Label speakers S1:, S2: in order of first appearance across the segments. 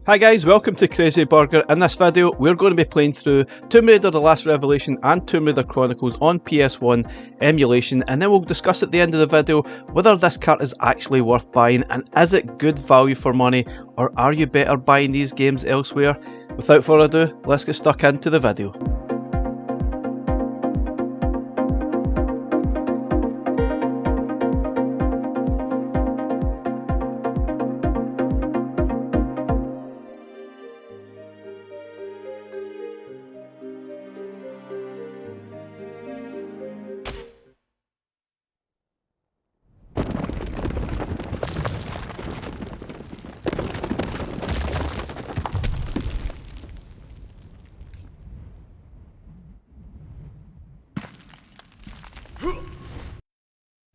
S1: Hi guys, welcome to Crazy Burger. In this video we're going to be playing through Tomb Raider The Last Revelation and Tomb Raider Chronicles on PS1 emulation, and then we'll discuss at the end of the video whether this cart is actually worth buying and is it good value for money, or are you better buying these games elsewhere. Without further ado, let's get stuck into the video.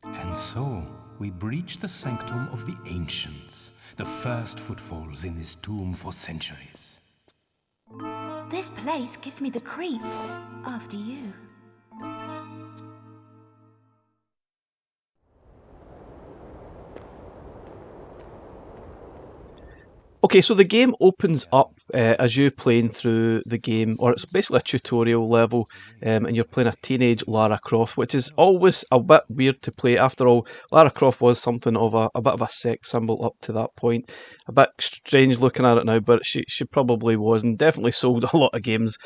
S2: And so, we breach the sanctum of the ancients, the first footfalls in this tomb for centuries.
S3: This place gives me the creeps, after you.
S1: Okay, so the game opens up as you playing through the game, or it's basically a tutorial level, and you're playing a teenage Lara Croft, which is always a bit weird to play. After all, Lara Croft was something of a bit of a sex symbol up to that point. A bit strange looking at it now, but she probably was, and definitely sold a lot of games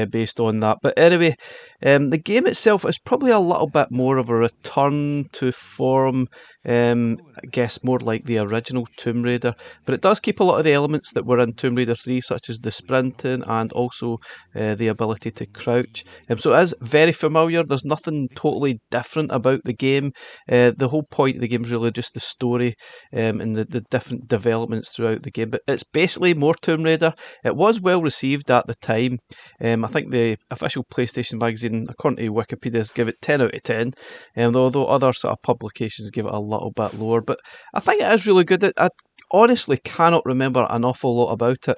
S1: based on that. But anyway, the game itself is probably a little bit more of a return to form, I guess more like the original Tomb Raider, but it does keep a lot of the elements that were in Tomb Raider 3, such as the sprinting and also the ability to crouch. So it is very familiar. There's nothing totally different about the game. The whole point of the game is really just the story and the different developments throughout the game. But it's basically more Tomb Raider. It was well received at the time. I think the official PlayStation magazine, according to Wikipedia, give it 10 out of 10, although other sort of publications give it a little bit lower. But I think it is really good. I honestly cannot remember an awful lot about it.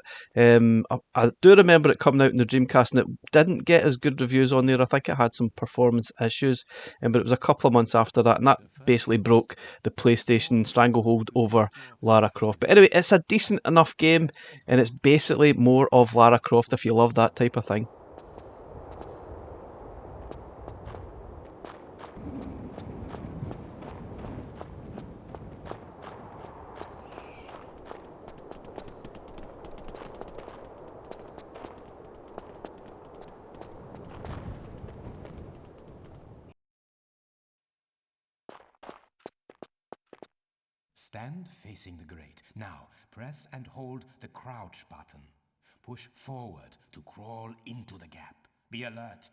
S1: I do remember it coming out in the Dreamcast, and it didn't get as good reviews on there. I think it had some performance issues, but it was a couple of months after that, and that basically broke the PlayStation stranglehold over Lara Croft. But anyway, it's a decent enough game, and it's basically more of Lara Croft if you love that type of thing.
S2: Stand facing the grate. Now, press and hold the crouch button. Push forward to crawl into the gap. Be alert.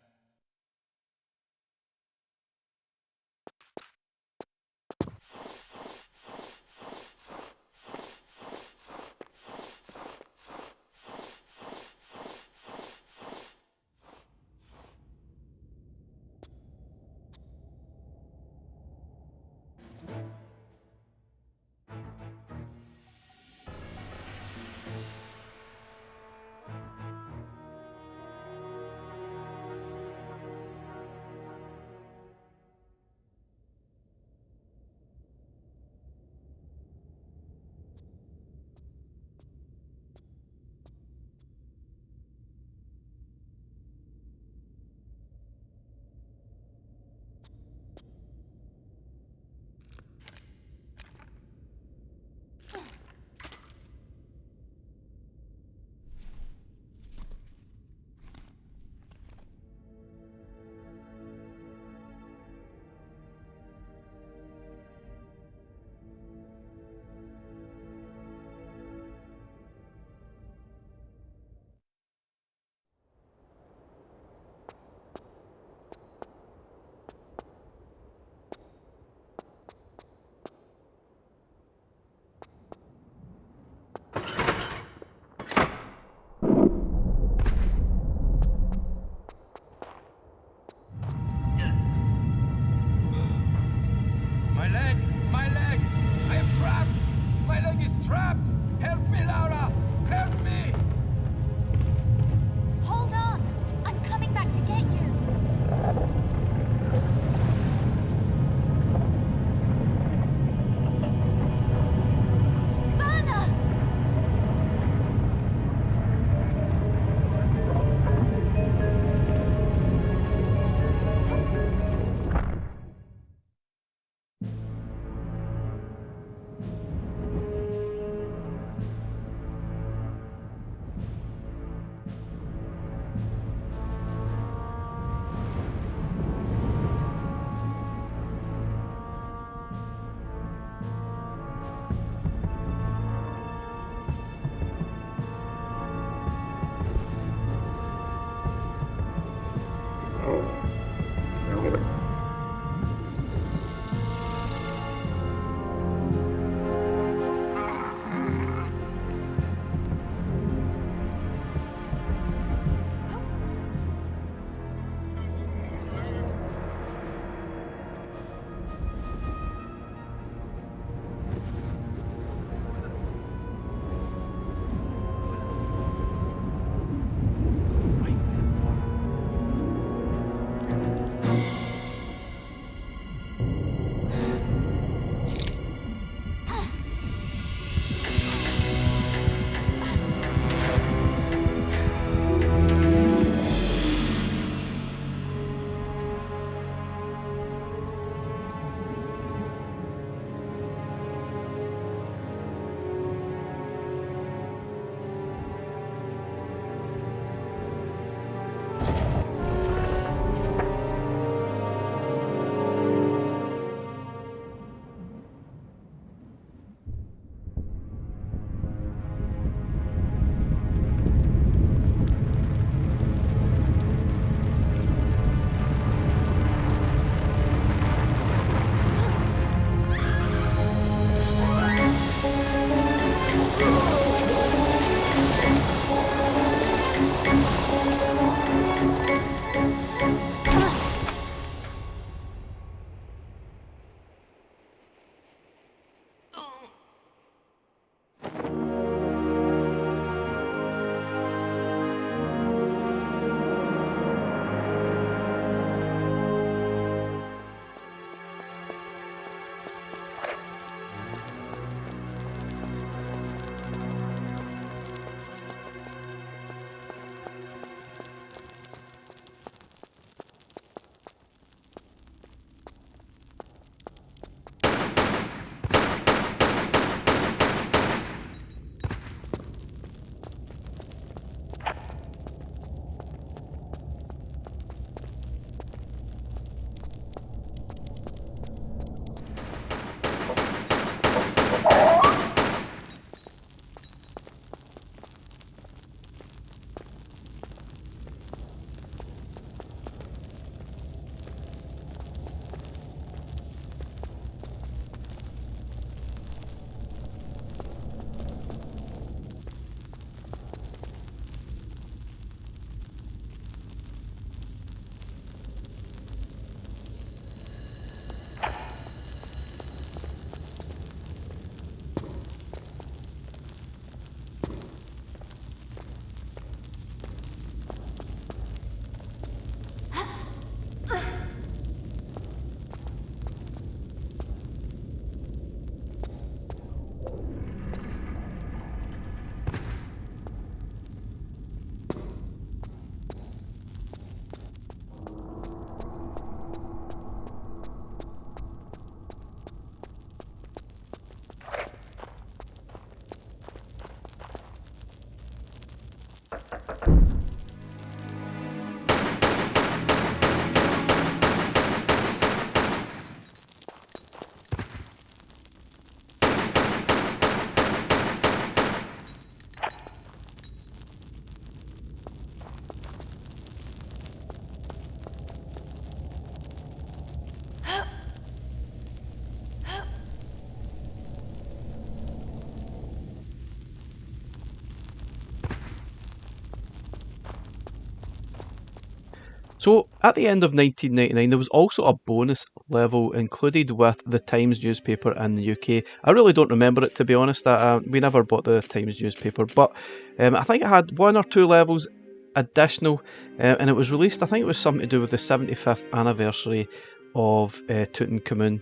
S1: So, at the end of 1999, there was also a bonus level included with the Times newspaper in the UK. I really don't remember it, to be honest. We never bought the Times newspaper, but I think it had 1 or 2 levels additional, and it was released, I think it was something to do with the 75th anniversary of Tutankhamun.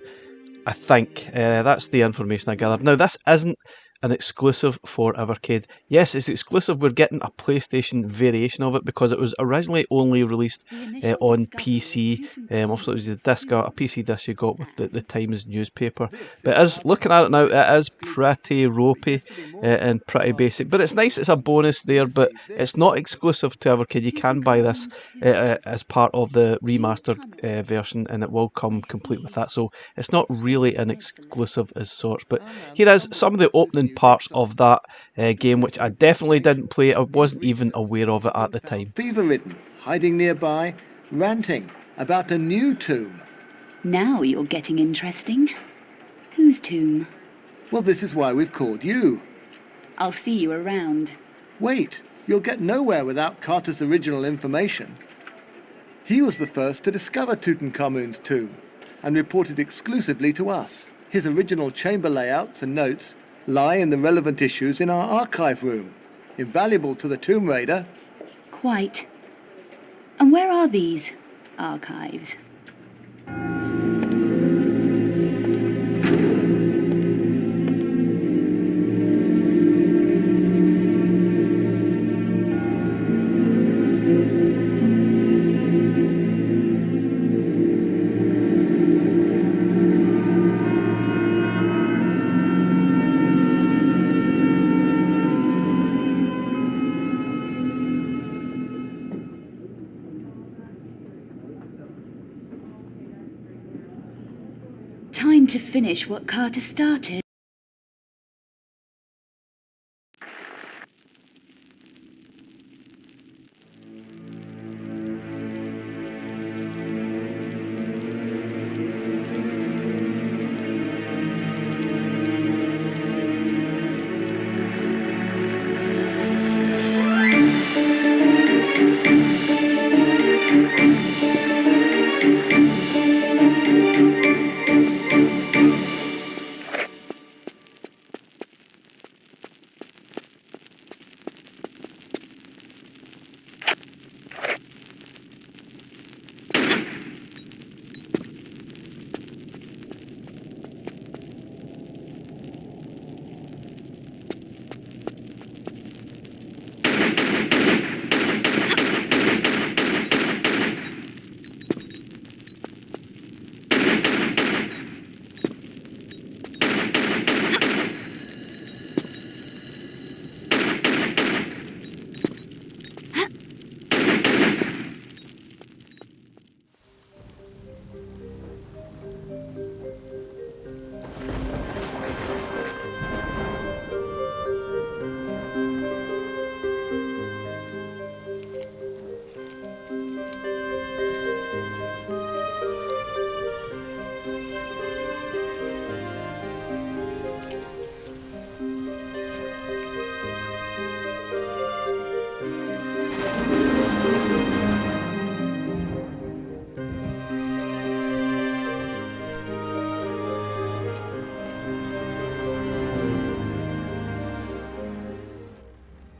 S1: I think that's the information I gathered. Now, this isn't an exclusive for Evercade. Yes, it's exclusive. We're getting a PlayStation variation of it because it was originally only released on PC. Also, it was the disc, a PC disc you got with the Times newspaper. But as looking at it now, it is pretty ropey and pretty basic. But it's nice. It's a bonus there, but it's not exclusive to Evercade. You can buy this as part of the remastered version, and it will come complete with that. So it's not really an exclusive as such. But here is some of the opening parts of that game, which I definitely didn't play. I wasn't even aware of it at the time.
S4: Fever-ridden, hiding nearby, ranting about a new tomb.
S5: Now you're getting interesting. Whose tomb?
S4: Well, this is why we've called you.
S5: I'll see you around.
S4: Wait, you'll get nowhere without Carter's original information. He was the first to discover Tutankhamun's tomb and report it exclusively to us. His original chamber layouts and notes lie in the relevant issues in our archive room, invaluable to the Tomb Raider.
S5: Quite. And where are these archives? Time to finish what Carter started.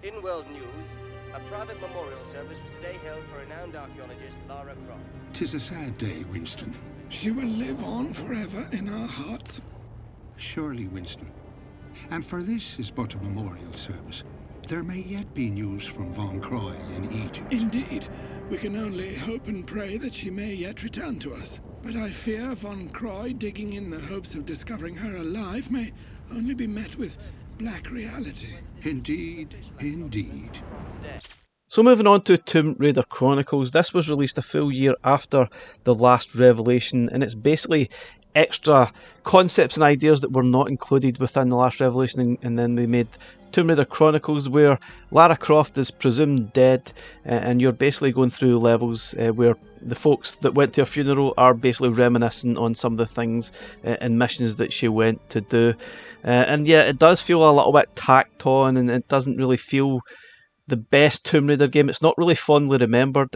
S6: In world news, a private memorial service was today held for renowned archaeologist Lara Croft.
S7: 'Tis a sad day, Winston.
S8: She will live on forever in our hearts.
S7: Surely, Winston. And for this is but a memorial service. There may yet be news from Von Croy in Egypt.
S8: Indeed, we can only hope and pray that she may yet return to us. But I fear Von Croy, digging in the hopes of discovering her alive, may only be met with black reality.
S7: Indeed, indeed.
S1: So moving on to Tomb Raider Chronicles, this was released a full year after the last revelation, and it's basically extra concepts and ideas that were not included within the last revelation, and then they made Tomb Raider Chronicles, where Lara Croft is presumed dead, and you're basically going through levels where the folks that went to her funeral are basically reminiscing on some of the things and missions that she went to do. And yeah, it does feel a little bit tacked on, and it doesn't really feel the best Tomb Raider game. It's not really fondly remembered,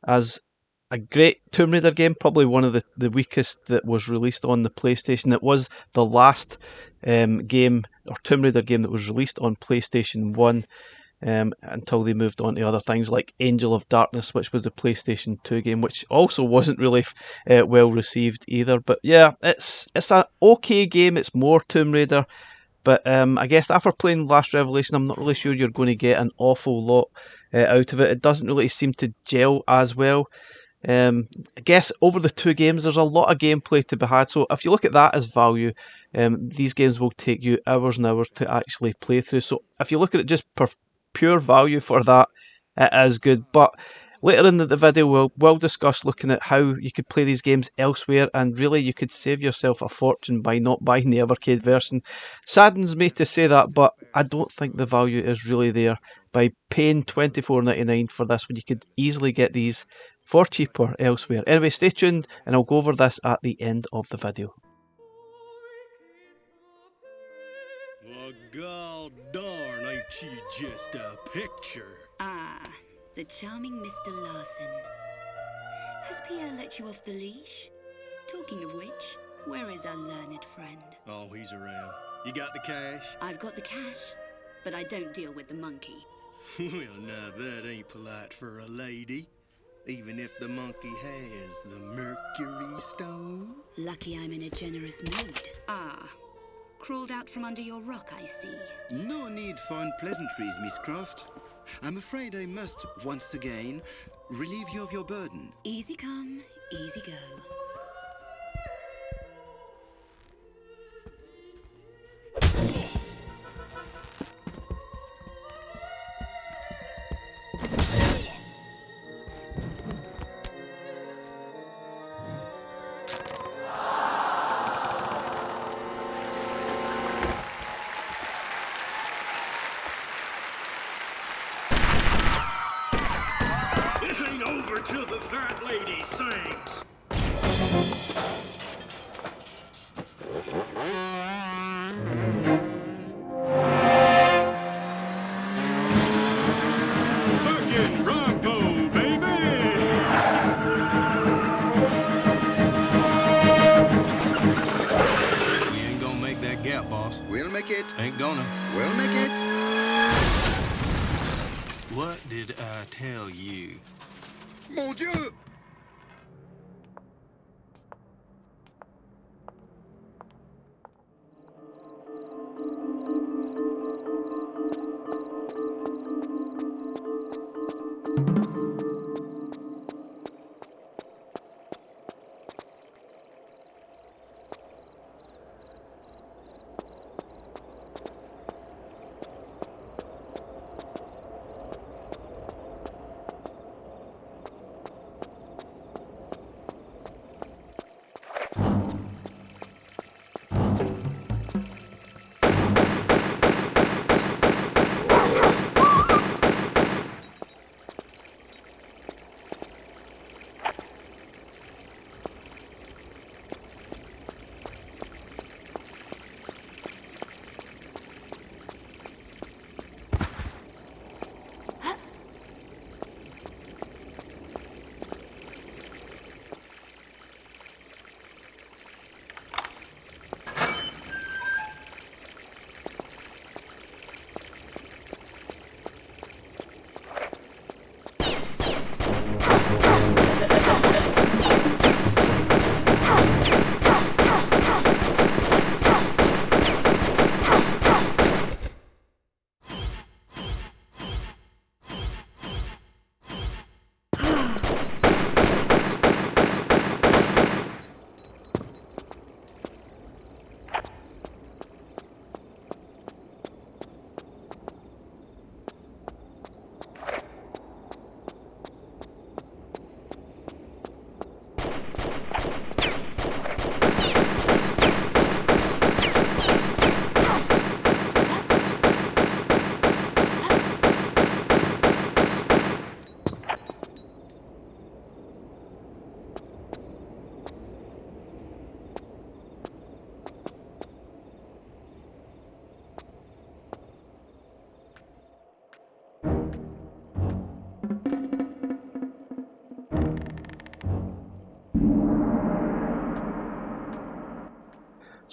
S1: as a great Tomb Raider game, probably one of the weakest that was released on the PlayStation. It was the last game, or Tomb Raider game, that was released on PlayStation 1 until they moved on to other things like Angel of Darkness, which was the PlayStation 2 game, which also wasn't really well received either. But yeah, it's an okay game. It's more Tomb Raider. But I guess after playing Last Revelation, I'm not really sure you're going to get an awful lot out of it. It doesn't really seem to gel as well. I guess over the two games, there's a lot of gameplay to be had. So if you look at that as value, these games will take you hours and hours to actually play through. So if you look at it just per pure value for that, it is good. But later in the video, we'll discuss looking at how you could play these games elsewhere, and really you could save yourself a fortune by not buying the Evercade version. Saddens me to say that, but I don't think the value is really there by paying $24.99 for this when you could easily get these for cheaper elsewhere. Anyway, stay tuned and I'll go over this at the end of the video.
S9: Well, gol darn, ain't she just a picture?
S5: Ah, the charming Mr. Larson. Has Pierre let you off the leash? Talking of which, where is our learned friend?
S9: Oh, he's around. You got the cash?
S5: I've got the cash, but I don't deal with the monkey.
S9: Well, now that ain't polite for a lady. Even if the monkey has the Mercury Stone.
S5: Lucky I'm in a generous mood. Ah, crawled out from under your rock, I see.
S9: No need for unpleasantries, Miss Croft. I'm afraid I must, once again, relieve you of your burden.
S5: Easy come, easy go.
S9: It ain't over till the fat lady sings. Fucking Bronco, baby! We ain't gonna make that gap, boss.
S10: We'll make it.
S9: Ain't gonna.
S10: We'll make it.
S9: What did I tell you?
S10: Mon Dieu!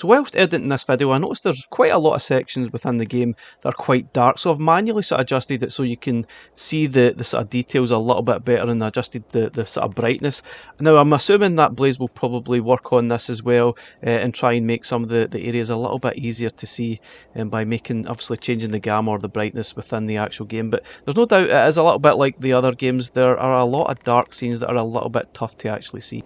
S1: So whilst editing this video, I noticed there's quite a lot of sections within the game that are quite dark, so I've manually sort of adjusted it so you can see the sort of details a little bit better, and adjusted the sort of brightness. Now I'm assuming that Blaze will probably work on this as well, and try and make some of the areas a little bit easier to see, by making, obviously changing the gamma or the brightness within the actual game. But there's no doubt it is a little bit like the other games. There are a lot of dark scenes that are a little bit tough to actually see.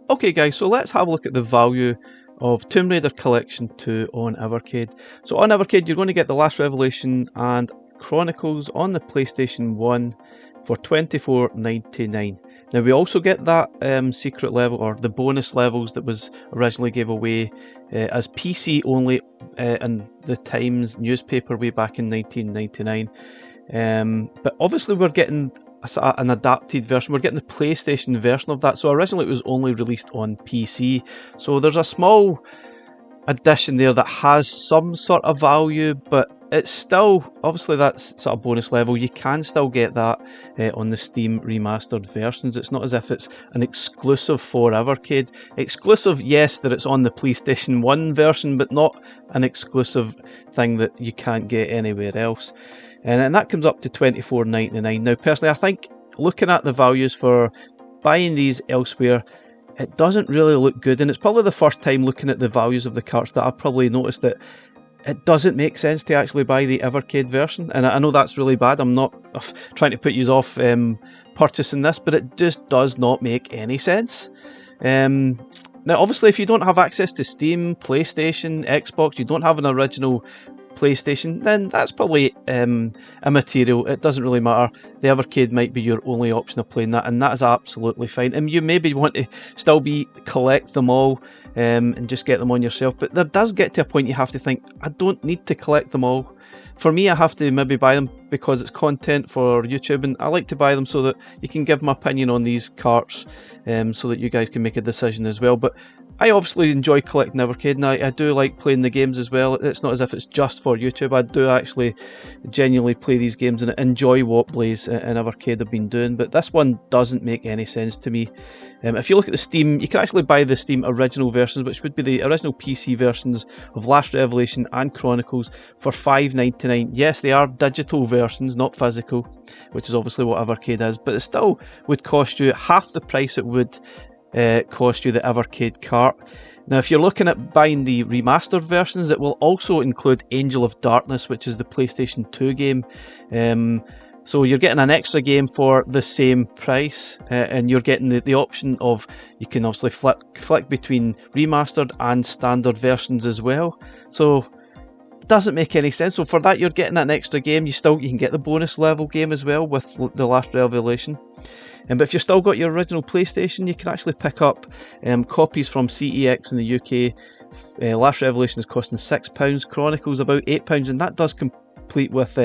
S1: Okay guys, so let's have a look at the value of Tomb Raider Collection 2 on Evercade. So on Evercade you're going to get The Last Revelation and Chronicles on the PlayStation 1 for $24.99. Now we also get that secret level, or the bonus levels that was originally gave away as PC only in the Times newspaper way back in 1999. But obviously we're getting an adapted version. We're getting the PlayStation version of that. So originally it was only released on PC. So there's a small addition there that has some sort of value, but it's still, obviously that's sort of bonus level. You can still get that on the Steam remastered versions. It's not as if it's an exclusive for Evercade. Exclusive, yes, that it's on the PlayStation 1 version, but not an exclusive thing that you can't get anywhere else. And that comes up to $24.99. Now personally I think, looking at the values for buying these elsewhere, it doesn't really look good, and it's probably the first time looking at the values of the carts that I've probably noticed that it doesn't make sense to actually buy the Evercade version. And I know that's really bad. I'm not trying to put you off purchasing this, but it just does not make any sense. Now obviously if you don't have access to Steam, PlayStation, Xbox, you don't have an original PlayStation, then that's probably immaterial. It doesn't really matter. The Evercade might be your only option of playing that, and that is absolutely fine. And you maybe want to still collect them all and just get them on yourself, but there does get to a point you have to think, I don't need to collect them all. For me, I have to maybe buy them because it's content for YouTube, and I like to buy them so that you can give my opinion on these carts, so that you guys can make a decision as well. But I obviously enjoy collecting Evercade, and I do like playing the games as well. It's not as if it's just for YouTube. I do actually genuinely play these games and enjoy what Blaze and Evercade have been doing, but this one doesn't make any sense to me. If you look at the Steam, you can actually buy the Steam original versions, which would be the original PC versions of Last Revelation and Chronicles, for $5.99. Yes, they are digital versions, not physical, which is obviously what Evercade is, but it still would cost you half the price it would cost you the Evercade cart. Now if you're looking at buying the remastered versions, it will also include Angel of Darkness, which is the PlayStation 2 game. So you're getting an extra game for the same price, and you're getting the option of, you can obviously flick between remastered and standard versions as well. So it doesn't make any sense. So for that you're getting an extra game. You can get the bonus level game as well with The Last Revelation. But if you've still got your original PlayStation, you can actually pick up copies from CEX in the UK. Last Revelation is costing £6, Chronicles about £8, and that does complete with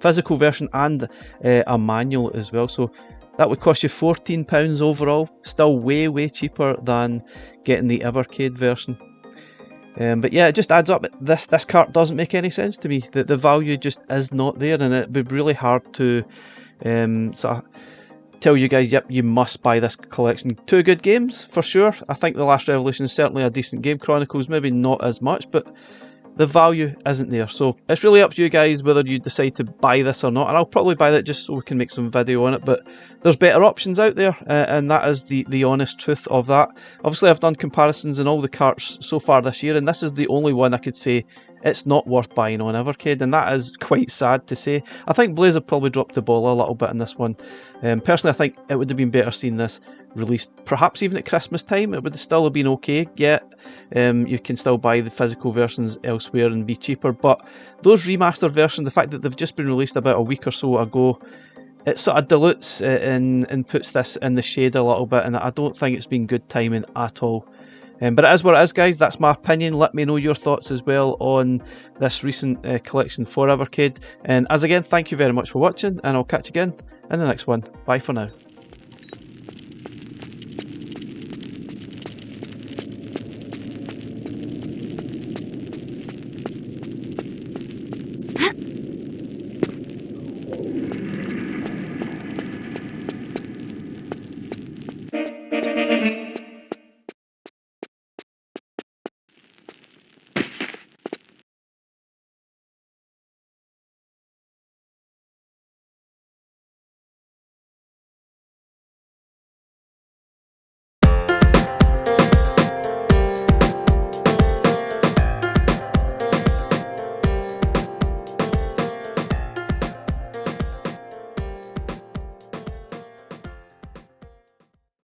S1: physical version and a manual as well. So that would cost you £14 overall. Still way cheaper than getting the Evercade version. But yeah, it just adds up. This cart doesn't make any sense to me. The value just is not there, and it'd be really hard to So I tell you guys, yep, you must buy this collection. 2 good games for sure. I think The Last Revolution is certainly a decent game. Chronicles maybe not as much, but the value isn't there. So it's really up to you guys whether you decide to buy this or not, and I'll probably buy that just so we can make some video on it. But there's better options out there, and that is the honest truth of that. Obviously I've done comparisons in all the carts so far this year, and this is the only one I could say it's not worth buying on Evercade, and that is quite sad to say. I think Blazer probably dropped the ball a little bit in this one. Personally, I think it would have been better seeing this released perhaps even at Christmas time. It would still have been okay, yet you can still buy the physical versions elsewhere and be cheaper, but those remastered versions, the fact that they've just been released about a week or so ago, it sort of dilutes and puts this in the shade a little bit, and I don't think it's been good timing at all. But it is what it is, guys. That's my opinion. Let me know your thoughts as well on this recent collection for Evercade. And as again, thank you very much for watching, and I'll catch you again in the next one. Bye for now.